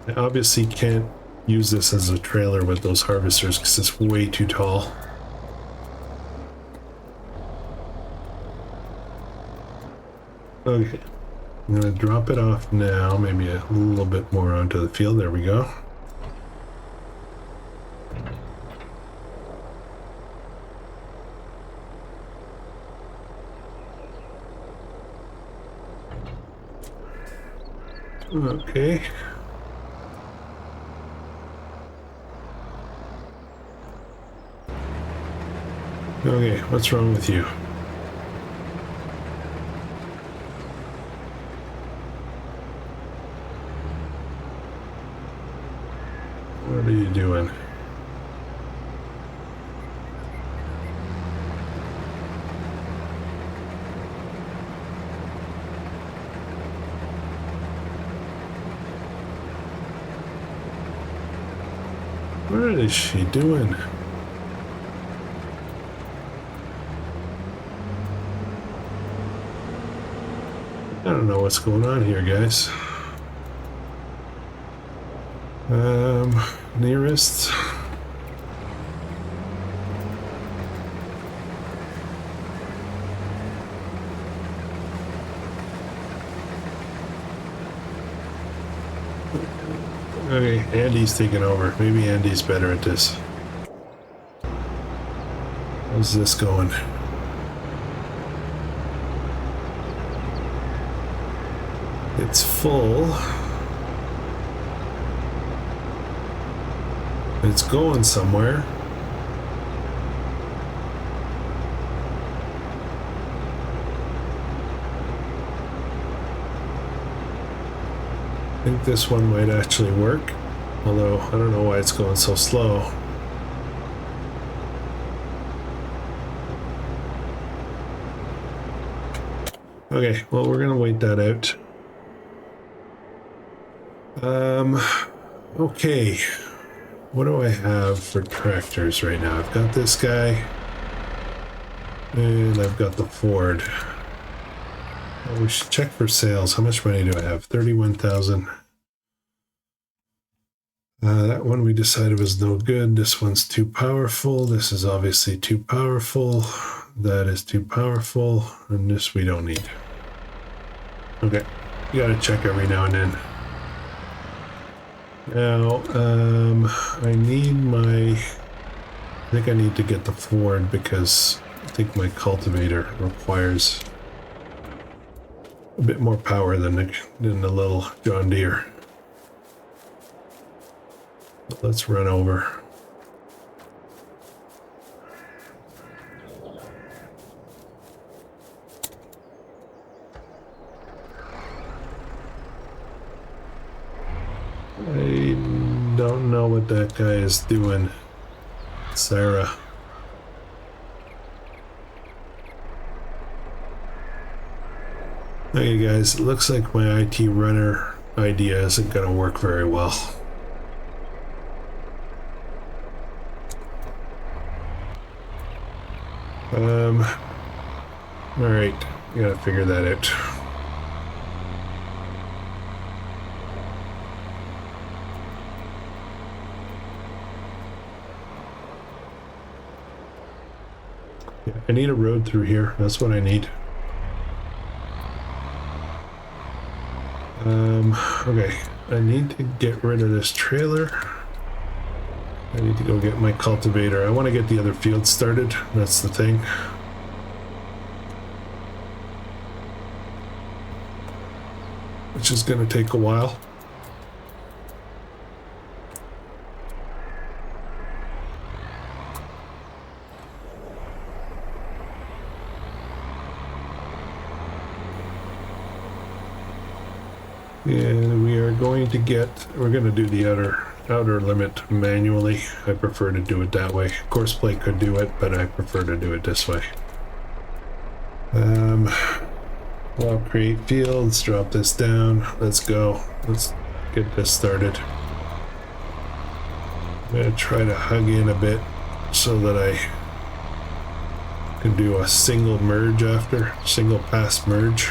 I obviously can't use this as a trailer with those harvesters because it's way too tall. Okay, I'm going to drop it off now, maybe a little bit more onto the field. There we go. Okay. Okay, what's wrong with you? What are you doing? What is she doing? I don't know what's going on here, guys. Nearest. Okay, Andy's taking over. Maybe Andy's better at this. How's this going? It's full. It's going somewhere. I think this one might actually work, although I don't know why it's going so slow. Okay, well, we're gonna wait that out. Okay, what do I have for tractors right now? I've got this guy, and I've got the Ford. Well, we should check for sales. How much money do I have? 31,000. That one we decided was no good. This one's too powerful. This is obviously too powerful. That is too powerful. And this we don't need. Okay, you gotta check every now and then. Now, I need my... I think I need to get the Ford because I think my cultivator requires a bit more power than the little John Deere. Let's run over. I don't know what that guy is doing, Sarah. Okay guys, it looks like my ITRUNNER idea isn't going to work very well. Alright, gotta figure that out. Yeah, I need a road through here, that's what I need. Okay, I need to get rid of this trailer. I need to go get my cultivator. I want to get the other field started, that's the thing. Which is going to take a while. And we are going to get, we're going to do the outer limit manually. I prefer to do it that way. COURSEPLAY could do it, but I prefer to do it this way. Well, create fields, drop this down. Let's go. Let's get this started. I'm going to try to hug in a bit so that I can do a single merge after, single pass merge.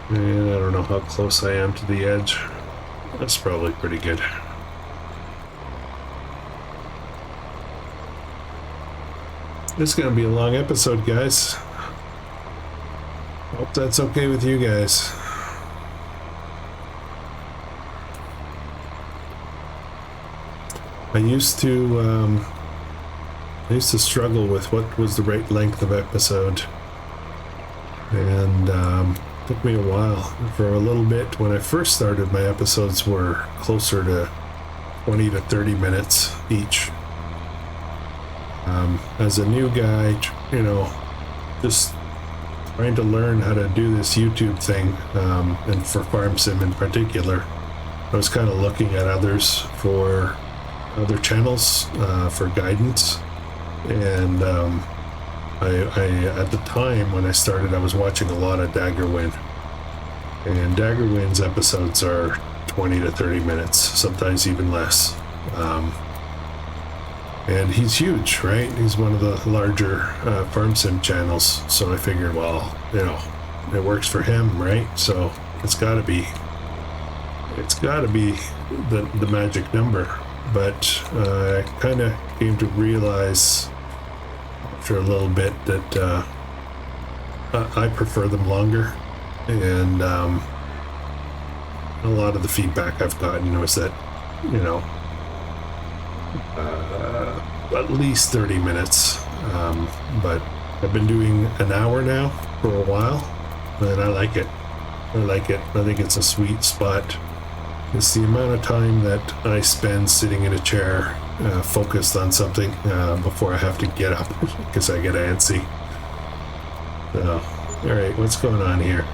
And I don't know how close I am to the edge. That's probably pretty good. This is going to be a long episode, guys. Hope that's okay with you guys. I used to struggle with what was the right length of episode, and took me a while. For a little bit, when I first started, my episodes were closer to 20 to 30 minutes each. As a new guy, you know, just trying to learn how to do this YouTube thing, and for Farm Sim in particular, I was kind of looking at others for other channels for guidance, and I at the time when I started, I was watching a lot of Daggerwin, and Daggerwin's episodes are 20 to 30 minutes, sometimes even less. And he's huge, right? He's one of the larger Farm Sim channels, so I figured, well, you know, it works for him, right? So it's got to be It's got to be the magic number, but I kind of came to realize after a little bit that I prefer them longer, and a lot of the feedback I've gotten was that, you know, at least 30 minutes, but I've been doing an hour now for a while, and I like it. I think it's a sweet spot. It's the amount of time that I spend sitting in a chair, focused on something, before I have to get up because I get antsy. So, all right, what's going on here?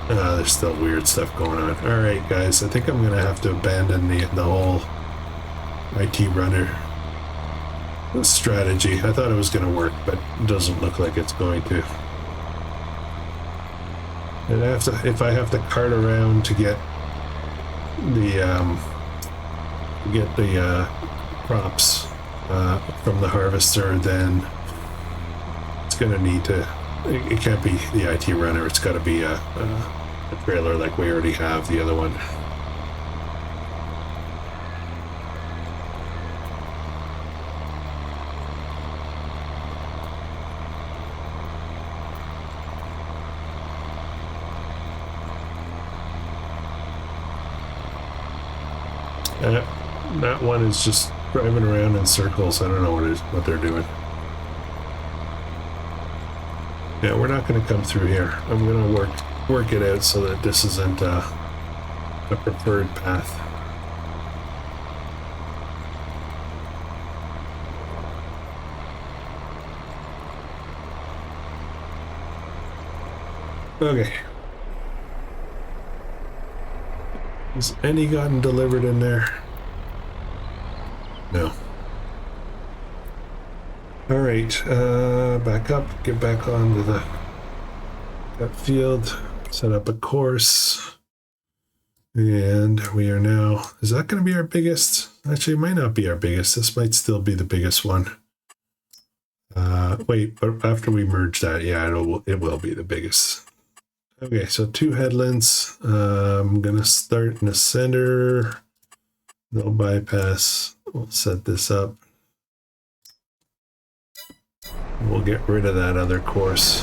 There's still weird stuff going on. All right, guys, I think I'm gonna have to abandon the whole ITRUNNER strategy. I thought it was gonna work, but it doesn't look like it's going to. And if I have to cart around to get the crops from the harvester, then it's gonna need to. It can't be the ITRUNNER. It's got to be a trailer like we already have the other one. That one is just driving around in circles. I don't know what they're doing. Yeah, we're not going to come through here. I'm going to work it out so that this isn't a preferred path. Okay. Has any gotten delivered in there? No. All right, back up, get back onto that field, set up a course, and we are now, is that going to be our biggest? Actually, it might not be our biggest. This might still be the biggest one. Wait, but after we merge that, yeah, it will be the biggest. Okay, so 2 headlands. I'm going to start in the center, no bypass. We'll set this up. We'll get rid of that other course.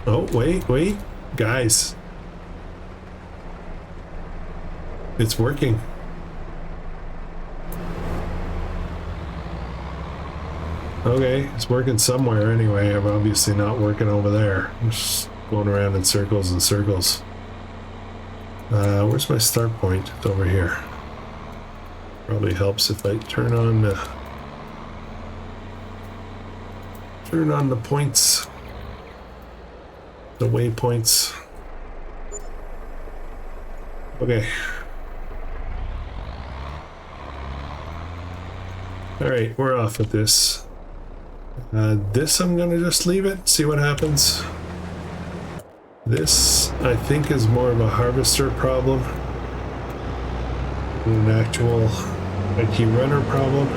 Oh, wait, guys. It's working. Okay, it's working somewhere anyway. I'm obviously not working over there. I'm just going around in circles and circles. Where's my start point? It's over here. Probably helps if I turn on the points, the waypoints. Okay. All right, we're off with this. This I'm gonna just leave it, see what happens. This, I think, is more of a harvester problem than an actual ITRUNNER problem.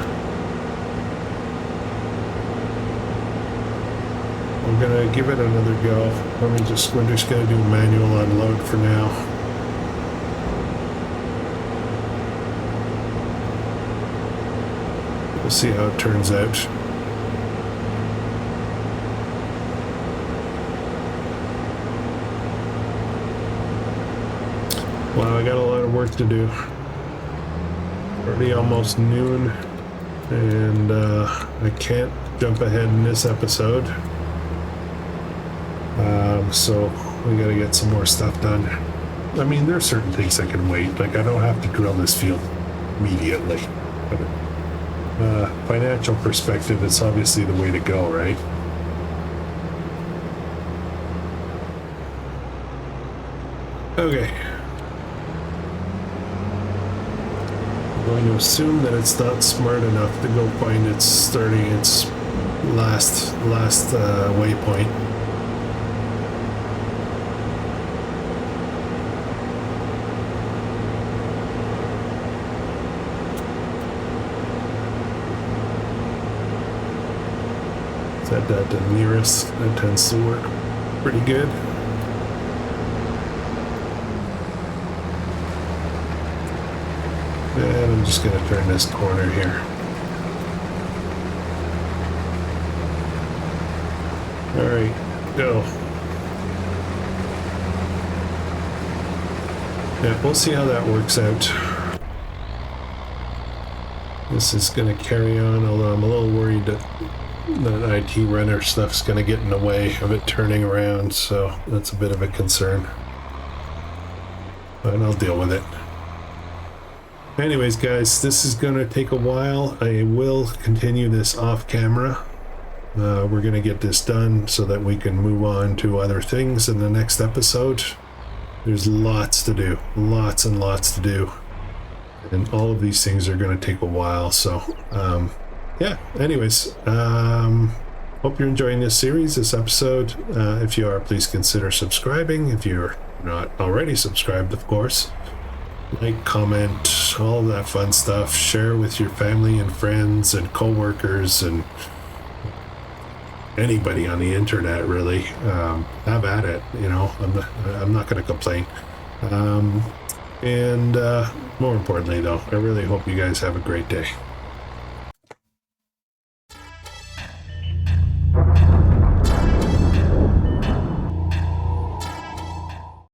I'm gonna give it another go. We're just gonna do manual unload for now. We'll see how it turns out. Wow, I got a lot of work to do. Already almost noon, and I can't jump ahead in this episode. So we gotta get some more stuff done. I mean, there are certain things that can wait. Like, I don't have to drill this field immediately. But financial perspective, it's obviously the way to go, right? Okay. I'm going to assume that it's not smart enough to go find its starting its last waypoint. Set that to nearest. That tends to work pretty good. And I'm just going to turn this corner here. All right, go. Yeah, we'll see how that works out. This is going to carry on, although I'm a little worried that that ITRUNNER stuff's going to get in the way of it turning around, so that's a bit of a concern. But I'll deal with it. Anyways, guys, this is going to take a while. I will continue this off camera. We're going to get this done so that we can move on to other things in the next episode. There's lots to do, lots and lots to do. And all of these things are going to take a while, so yeah, anyways, hope you're enjoying this series, this episode. If you are, please consider subscribing. If you're not already subscribed, of course, like, comment, all of that fun stuff. Share with your family and friends and co-workers and anybody on the internet, really. Have at it, you know. I'm not going to complain. And more importantly, though, I really hope you guys have a great day.